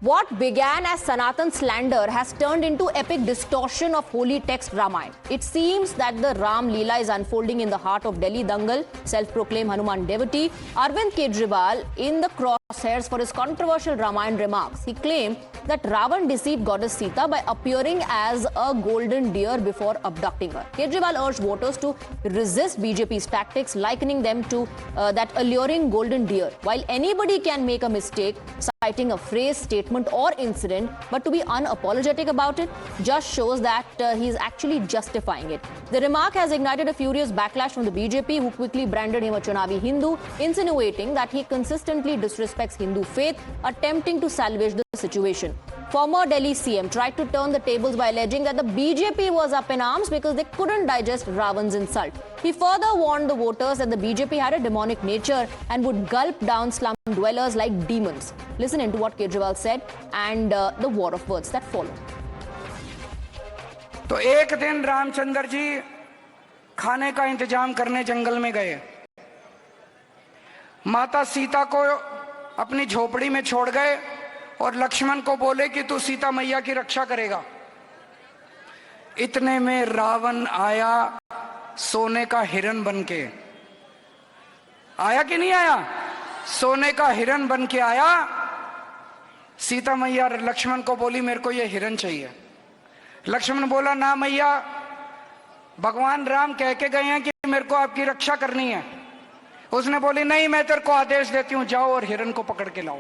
What began as Sanatan slander has turned into epic distortion of holy text Ramayana. It seems that the Ram Leela is unfolding in the heart of Delhi Dangal. Self-proclaimed Hanuman devotee Arvind Kejriwal in the crosshairs for his controversial Ramayana remarks. He claimed that Ravan deceived goddess Sita by appearing as a golden deer before abducting her. Kejriwal urged voters to resist BJP's tactics, likening them to that alluring golden deer. While anybody can make a mistake, citing a phrase, statement or incident, but to be unapologetic about it just shows that he is actually justifying it. The remark has ignited a furious backlash from the BJP, who quickly branded him a Chunavi Hindu, insinuating that he consistently disrespects Hindu faith, attempting to salvage the situation. Former Delhi CM tried to turn the tables by alleging that the BJP was up in arms because they couldn't digest Ravan's insult. He further warned the voters that the BJP had a demonic nature and would gulp down slum dwellers like demons. Listen into what Kejriwal said and the war of words that followed. तो एक दिन रामचंद्र जी खाने का इंतजाम करने जंगल में गए। माता सीता को अपनी झोपड़ी में छोड़ गए और लक्ष्मण को बोले कि तू सीता मैया की रक्षा करेगा। इतने में रावण आया सोने का हिरण बनके। आया कि नहीं आया? सोने का हिरण बन के आया। सीता मैया लक्ष्मण को बोली मेरे को ये हिरण चाहिए। लक्ष्मण बोला ना मैया, भगवान राम कह के गए हैं कि मेरे को आपकी रक्षा करनी है। उसने बोली नहीं, मैं तेरे को आदेश देती हूं, जाओ और हिरण को पकड़ के लाओ।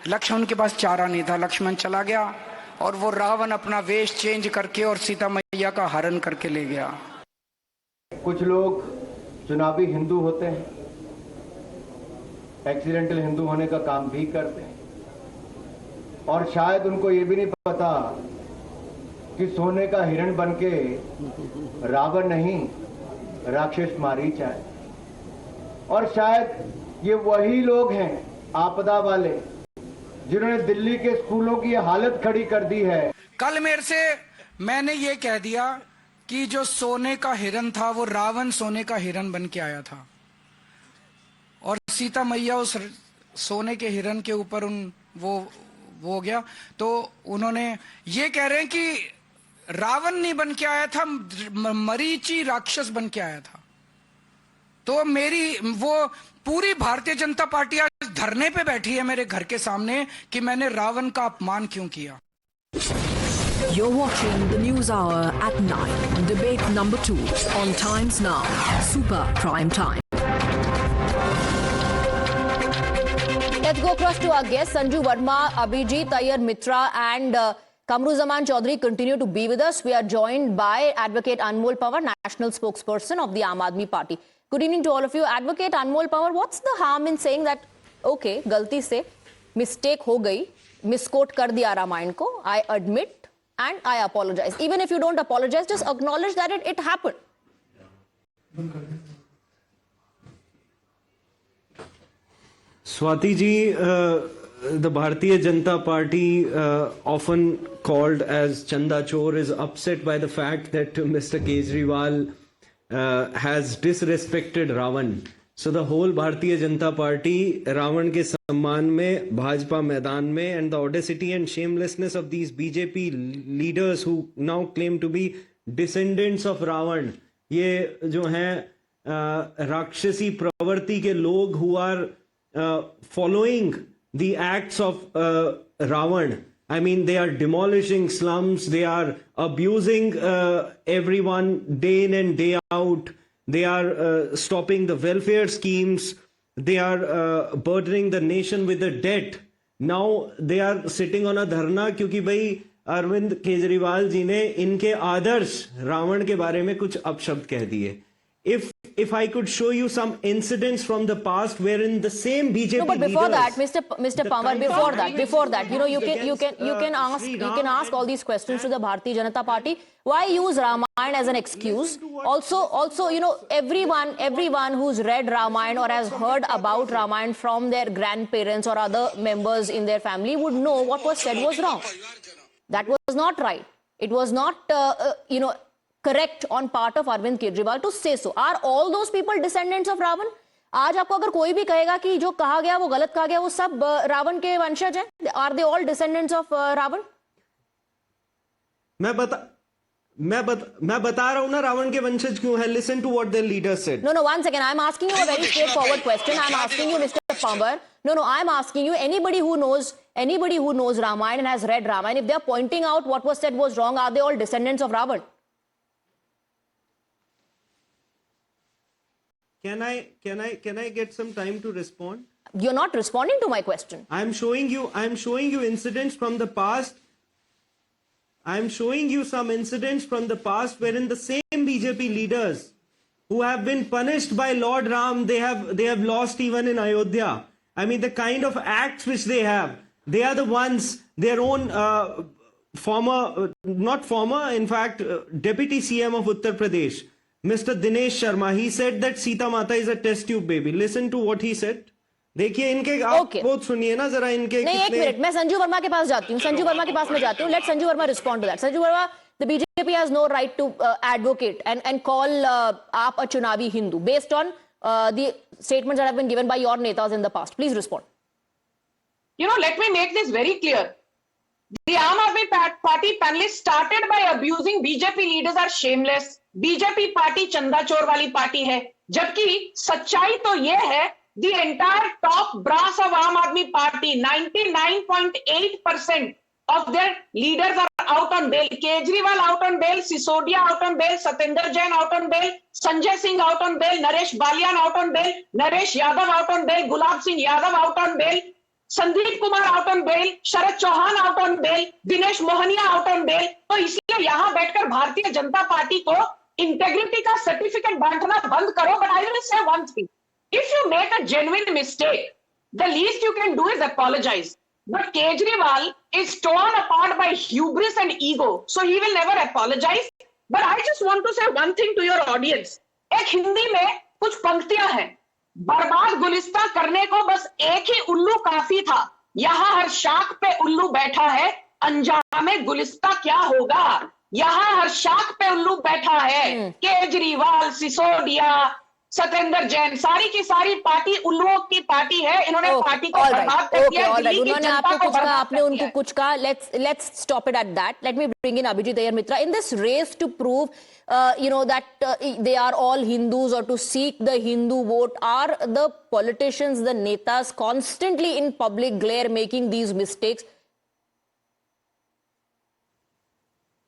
लक्ष्मण के पास चारा नहीं था, लक्ष्मण चला गया और वो रावण अपना वेश चेंज करके और सीता मैया का हरण करके ले गया। कुछ लोग चुनावी हिंदू होते हैं, एक्सीडेंटल हिंदू होने का काम भी करते हैं और शायद उनको ये भी नहीं पता कि सोने का हिरण बनके रावण नहीं राक्षस मारीच है। और शायद ये वही लोग हैं आपदा वाले जिन्होंने दिल्ली के स्कूलों की हालत खड़ी कर दी है। कल मेरे से मैंने ये कह दिया कि जो सोने का हिरण था वो रावण सोने का हिरण बन के आया था और सीता मैया उस सोने के हिरण के ऊपर वो हो गया। तो उन्होंने ये कह रहे हैं कि रावण नहीं बन के आया था, मरीची राक्षस बन के आया था। तो मेरी वो पूरी भारतीय जनता पार्टी आज धरने पे बैठी है मेरे घर के सामने कि मैंने रावण का अपमान क्यों किया। You're watching the News Hour at 9, debate number 2 on Times Now, Super Prime Time. Let's go across to our guests. Sanju Verma, Abhijit Iyer Mitra and Kamruzaman Chaudhary continue to be with us. We are joined by Advocate Anmol Pawar, National Spokesperson of the Aam Aadmi Party. Good evening to all of you. Advocate Anmol Pawar, what's the harm in saying that, okay, गलती से mistake हो गई, misquote कर दिया रामायण को, I admit and I apologize. Even if you don't apologize, just acknowledge that it happened. Swati ji, the Bharatiya Janata Party, often called as Chanda Chor, is upset by the fact that Mr. Kejriwal has disrespected Ravan. So the whole Bharatiya Janata Party, Ravan ke सम्मान में, भाजपा मैदान में, and the audacity and shamelessness of these BJP leaders who now claim to be descendants of Ravan, ये जो हैं राक्षसी प्रवृत्ति के लोग who are following the acts of Ravan. I mean, they are demolishing slums, they are abusing everyone day in and day out, they are stopping the welfare schemes, they are burdening the nation with the debt. Now they are sitting on a dharna क्योंकि भाई अरविंद केजरीवाल जी ने इनके आदर्श रावण के बारे में कुछ अपशब्द कह दिए. If I could show you some incidents from the past wherein the same BJP no, but before leaders, that, Mr. Pawar, before that, you know, you can ask all these questions to the Bharatiya Janata Party. Why use Ramayana as an excuse? Also, you know, everyone who's read Ramayana or has heard about Ramayana from their grandparents or other members in their family would know what was said was wrong. That was not right. It was not, you know, correct on part of Arvind Kejriwal to say so. Are all those people descendants of Ravan? आज आपको अगर कोई भी कहेगा कि जो कहा गया वो गलत कहा गया, वो सब रावण के वंशज हैं? Are they all descendants of Ravan? मैं बता रहा हूं ना रावण के वंशज क्यों है. Listen to what their leader said. No, one second. I'm asking you a very straightforward question. I'm asking you, Mr. Pambar. No, I'm asking you, anybody who knows Ramayana and has read Ramayana, if they're pointing out what was said was wrong, are they all descendants of Ravan? Can I get some time to respond? You're not responding to my question. I'm showing you incidents from the past. I'm showing you some incidents from the past wherein the same BJP leaders who have been punished by Lord Ram, they have lost even in Ayodhya. I mean, the kind of acts which they are the ones, their own Deputy CM of Uttar Pradesh, Mr. Dinesh Sharma, he said that Sita Mata is a test tube baby. Listen to what he said. देखिए इनके आप बहुत सुनिए ना जरा इनके. नहीं, एक मिनट, मैं संजू वर्मा के पास जाती हूँ. संजू वर्मा के पास मैं जाती हूँ. Let Sanju Verma respond to that. Sanju Verma, the BJP has no right to advocate and call AAP a Chunavi Hindu based on the statements that have been given by your netas in the past. Please respond. Let me make this very clear. The Aam Aadmi Party panelists started by abusing BJP leaders are shameless. BJP party चंदा चोर वाली party है, जबकि सच्चाई तो ये है the entire top brass of Aam Aadmi Party, 99.8% of their leaders are out on bail. Kejriwal out on bail, Sisodia out on bail, Satinder Jain out on bail, Sanjay Singh out on bail, Naresh Balian out on bail, Naresh Yadav out on bail, Gulab Singh Yadav out on bail, Sandeep Kumar out on bail, Sharad Chauhan out on bail, Dinesh Mohaniya out on bail. तो इसलिए यहां बैठकर भारतीय Janata party को integrity का certificate बांटना बंद करो. But I will say one thing, if you make a genuine mistake, the least you can do is apologize. But Kejriwal is torn apart by hubris and ego, so he will never apologize. But I just want to say one thing to your audience. एक हिंदी में कुछ पंक्तियां हैं. बर्बाद गुलिस्ता करने को बस एक ही उल्लू काफी था. यहाँ हर शाख पे उल्लू बैठा है, अंजामे गुलिस्ता क्या होगा. यहाँ हर शाख पे उल्लू बैठा है. केजरीवाल, सिसोदिया, सतेंद्र जैन, सारी की सारी पार्टी उल्लुओं की पार्टी है. इन्होंने पार्टी को बर्बाद कर दिया. उन्होंने आपको कुछ कहा, आपने उनको कुछ कहा. Let's stop it at that. Let me bring in Abhijit Iyer Mitra. In this race to prove that they are all Hindus or to seek the Hindu vote, are the politicians, the netas constantly in public glare making these mistakes?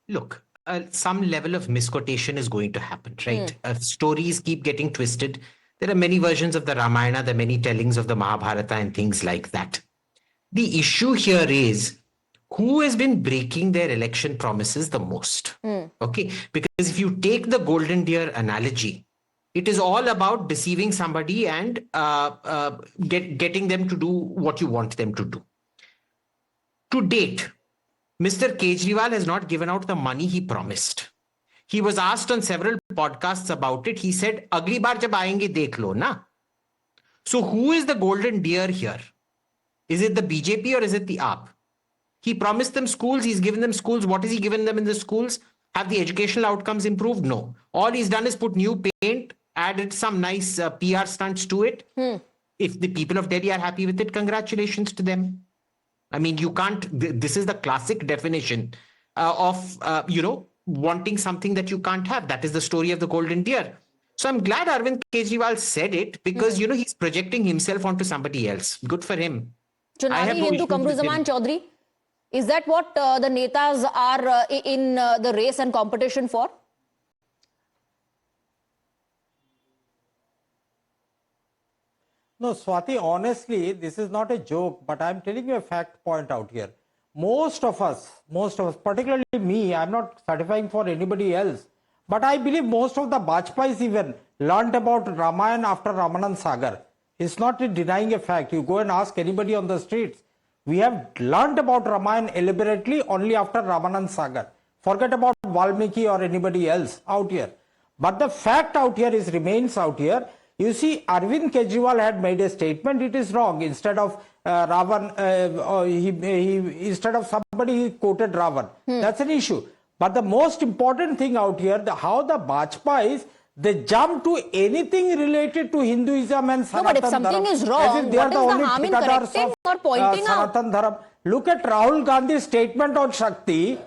Look, some level of misquotation is going to happen, right? Stories keep getting twisted. There are many versions of the Ramayana, there are many tellings of the Mahabharata and things like that. The issue here is who has been breaking their election promises the most. Okay, because if you take the golden deer analogy, it is all about deceiving somebody and getting them to do what you want them to do. To date, Mr. Kejriwal has not given out the money he promised. He was asked on several podcasts about it. He said, "Agli baar jab aayenge dekh lo na." So who is the golden deer here? Is it the BJP or is it the AAP? He promised them schools. He's given them schools. What has he given them in the schools? Have the educational outcomes improved? No. All he's done is put new paint, added some nice PR stunts to it. If the people of Delhi are happy with it, congratulations to them. I mean, you can't, this is the classic definition of, wanting something that you can't have. That is the story of the golden deer. So I'm glad Arvind Kejriwal said it because, he's projecting himself onto somebody else. Good for him. Chunavi Hindu Kamruzaman Chaudhary, is that what the netas are in the race and competition for? No, Swati, honestly, this is not a joke, but I'm telling you a fact point out here. Most of us, particularly me, I'm not certifying for anybody else, but I believe most of the Bajpayis even learnt about Ramayana after Ramanan Sagar. It's not denying a fact. You go and ask anybody on the streets. We have learnt about Ramayana elaborately only after Ramanan Sagar. Forget about Valmiki or anybody else out here. But the fact out here remains out here. You see, Arvind Kejriwal had made a statement. It is wrong. Instead of Ravan, instead of somebody, he quoted Ravan. That's an issue. But the most important thing out here, how the Bajpayis, they jump to anything related to Hinduism and Sanatan No, but if something Dharam, is wrong, as if they are what the is the only harm in trickadars correcting of, or pointing out? Sanatan Dharam. Look at Rahul Gandhi's statement on Shakti.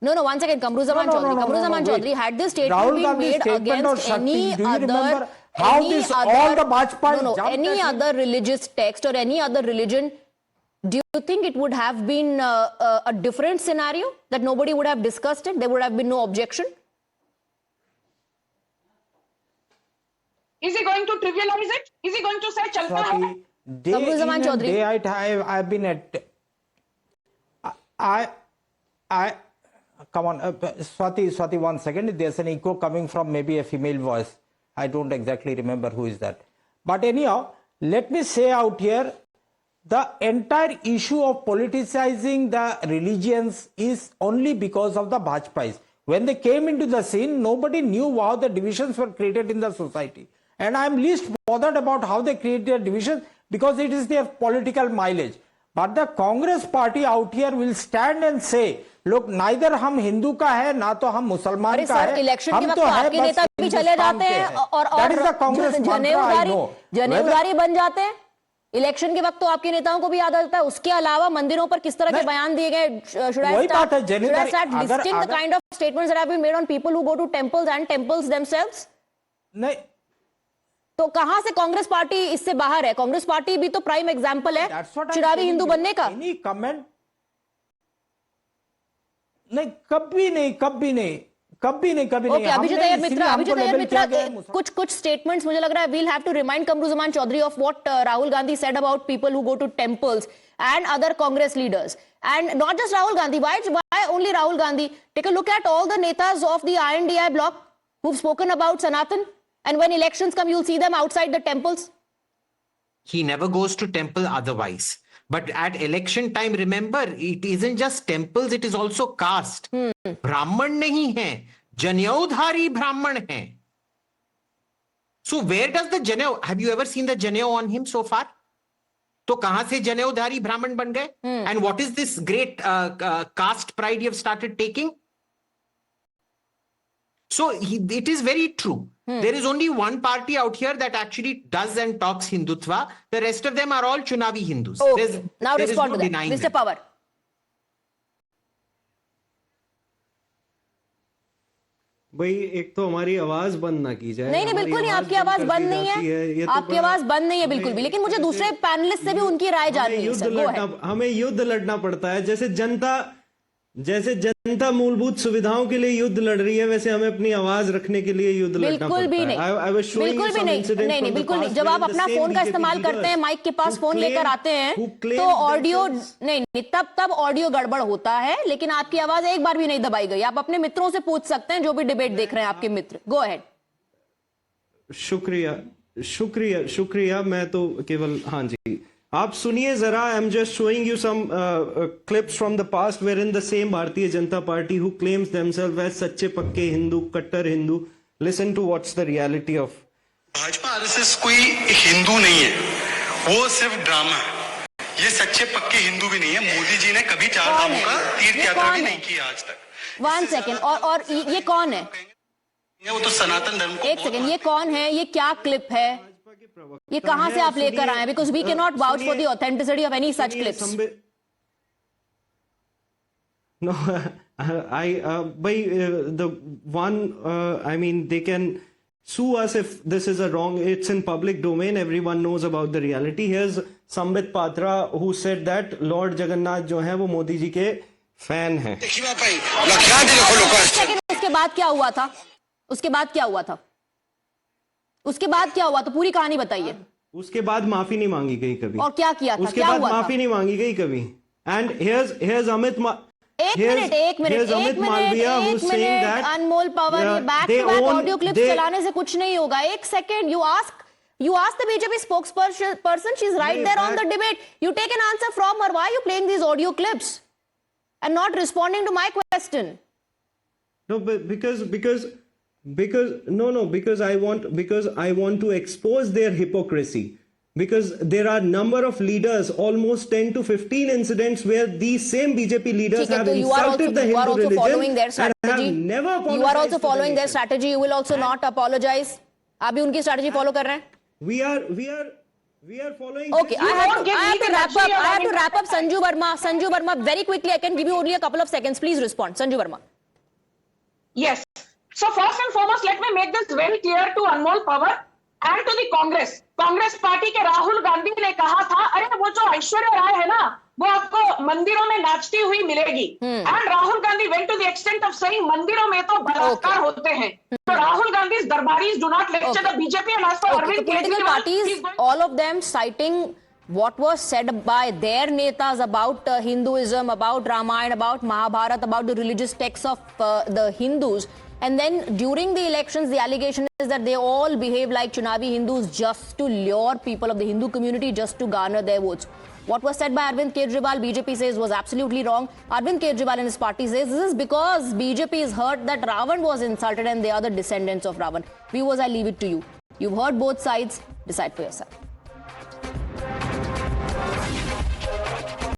No, one second. Kamruzaman Chaudhary. Kamruzaman wait. Chaudhary had this statement Rahul been Gandhi's made statement on against Shakti. any Do you other, remember how this all the Bajpayee jumped any at him? other religious text or any other religion? Do you think it would have been a different scenario, that nobody would have discussed it? There would have been no objection? Is he going to trivialize it? Is he going to say chalta hai? Swati, day in Kamruzaman and Chaudhary. day out, I've been at. I come on, Swati, 1 second. There's an echo coming from maybe a female voice. I don't exactly remember who is that. But anyhow, let me say out here, the entire issue of politicizing the religions is only because of the Bajpayis. When they came into the scene, nobody knew how the divisions were created in the society. And I'm least bothered about how they create their divisions because it is their political mileage. But the Congress party out here will stand and say, look, neither हम हिंदू का है ना तो हम मुसलमान अरे का sir, है, इलेक्शन के हम वक्त तो है आपके बस नेता भी चले हिंदुस्तान जाते के हैं हैं. और That is the Congress mantra, I know. जनेऊदारी बन जाते हैं. इलेक्शन के वक्त तो आपके नेताओं को भी याद आता है. उसके अलावा मंदिरों पर किस तरह के बयान दिए गए? वही बात है, Should I start अगर- listing the kind of statements that have been made on people who go to temples and temples themselves? नहीं, तो कहां से कांग्रेस पार्टी इससे बाहर है? कांग्रेस पार्टी भी तो प्राइम एग्जांपल है that's what I'm चुनावी telling हिंदू you. बनने का. Any comment? नहीं, कभी नहीं. ओके, अभिजीत अय्यर मित्रा, कुछ स्टेटमेंट्स मुझे लग रहा है we'll have to remind Kamruzaman Chaudhary of what Rahul Gandhi said about people who go to temples and other Congress leaders. And not just Rahul Gandhi. Why only Rahul Gandhi? Take a look at all the netas of the INDI bloc who've spoken about Sanatan. And when elections come, you'll see them outside the temples. He never goes to temple otherwise. But at election time, remember, it isn't just temples, it is also caste. Brahman nahi hai, Janeudhari Brahman hai. So where does the Janeu, have you ever seen the Janeu on him so far? तो कहां से जनेऊधारी ब्राह्मण बन गए? And what is this great caste pride you have started taking? So it is very true. There is only one party out here that actually does and talks Hindutva. The rest of them are all Chunavi Hindus. Okay. Now there is respond no to that. denying Mr. them. Pawar. भाई एक तो हमारी आवाज बंद ना की जाए. नहीं बिल्कुल नहीं, आपकी आवाज बंद नहीं है. आपकी आवाज बंद नहीं है बिल्कुल भी. लेकिन मुझे दूसरे पैनलिस्ट से भी उनकी राय जाननी है. हमें युद्ध लड़ना पड़ता है. जैसे जनता मूलभूत सुविधाओं के लिए युद्ध लड़ रही है, वैसे हमें अपनी आवाज रखने के लिए युद्ध लड़ना पड़ता है. बिल्कुल भी नहीं. बिल्कुल नहीं. जब आप अपना फोन का इस्तेमाल करते हैं, माइक के पास फोन लेकर आते हैं, तो ऑडियो नहीं तब ऑडियो गड़बड़ होता है. लेकिन आपकी आवाज एक बार भी नहीं दबाई गई. आप अपने मित्रों से पूछ सकते हैं, जो भी डिबेट देख रहे हैं आपके मित्र. Go ahead. शुक्रिया. मैं तो केवल हाँ जी, आप सुनिए जरा. I am just showing you some clips from the past where in the same Bharatiya Janata Party who claims themselves as सच्चे पक्के हिंदू, कट्टर Hindu. Listen to what's the reality of. BJP RSS कोई हिंदू नहीं है, वो सिर्फ ड्रामा है. ये सच्चे पक्के हिंदू भी नहीं है. मोदी जी ने कभी चार धामों का तीर्थ यात्रा भी नहीं की आज तक. 1 सेकेंड. और ये कौन है? वो तो सनातन धर्म को. 1 सेकेंड. ये कौन है? ये क्या क्लिप है? ये कहां से आप लेकर आए? Because we can not vouch for the authenticity of any such clips. No, the one, I mean, they can sue us if this is a wrong. It's in public domain. Everyone knows about the reality. Here's Sambit Patra who said that Lord Jagannath जो है वो मोदी जी के fan हैं. उसके बाद क्या हुआ था? उसके बाद क्या हुआ? तो पूरी कहानी बताइए. उसके बाद माफी नहीं मांगी गई कभी. और क्या किया था? उसके बाद माफी नहीं मांगी गई कभी. And here's Amit एक मिनट अनमोल पवार, ये back to back audio clips चलाने से कुछ नहीं होगा. 1 second. You ask the BJP spokesperson, she's right there on the debate. You take an answer from her. Why are you playing these audio clips and not responding to my question? No, but because I want to expose their hypocrisy. Because there are number of leaders, almost 10 to 15 incidents where these same BJP leaders have insulted the Hindu religion and strategy. never You are apologized also to the following their nation. strategy. You will also not apologize. आप भी उनकी strategy follow कर रहे हैं? We are following. Okay, this- I have won't give me to the wrap up. luxury of I have having to wrap up. Sanju Verma, very quickly. I can give you only a couple of seconds. Please respond, Sanju Verma. Yes. So first and foremost, let me make this very clear to Anmol Pawar and to the Congress. Congress party के राहुल गांधी ने कहा था, अरे वो जो ऐश्वर्या राय है ना, वो आपको मंदिरों में नाचती हुई मिलेगी. And Rahul Gandhi went to the extent of saying मंदिरों में तो बलात्कार होते हैं. So Rahul Gandhi's darbaris do not lecture the BJP, and as for Okay, the Arvind political Kejriwal, parties, he's going- all of them citing what was said by their netas about Hinduism, about Ramayana, about Mahabharata, about the religious texts of the Hindus. And then during the elections, the allegation is that they all behave like Chunavi Hindus just to lure people of the Hindu community, just to garner their votes. What was said by Arvind Kejriwal, BJP says was absolutely wrong. Arvind Kejriwal and his party says this is because BJP is hurt that Ravan was insulted and they are the descendants of Ravan. Viewers, I leave it to you. You've heard both sides. Decide for yourself.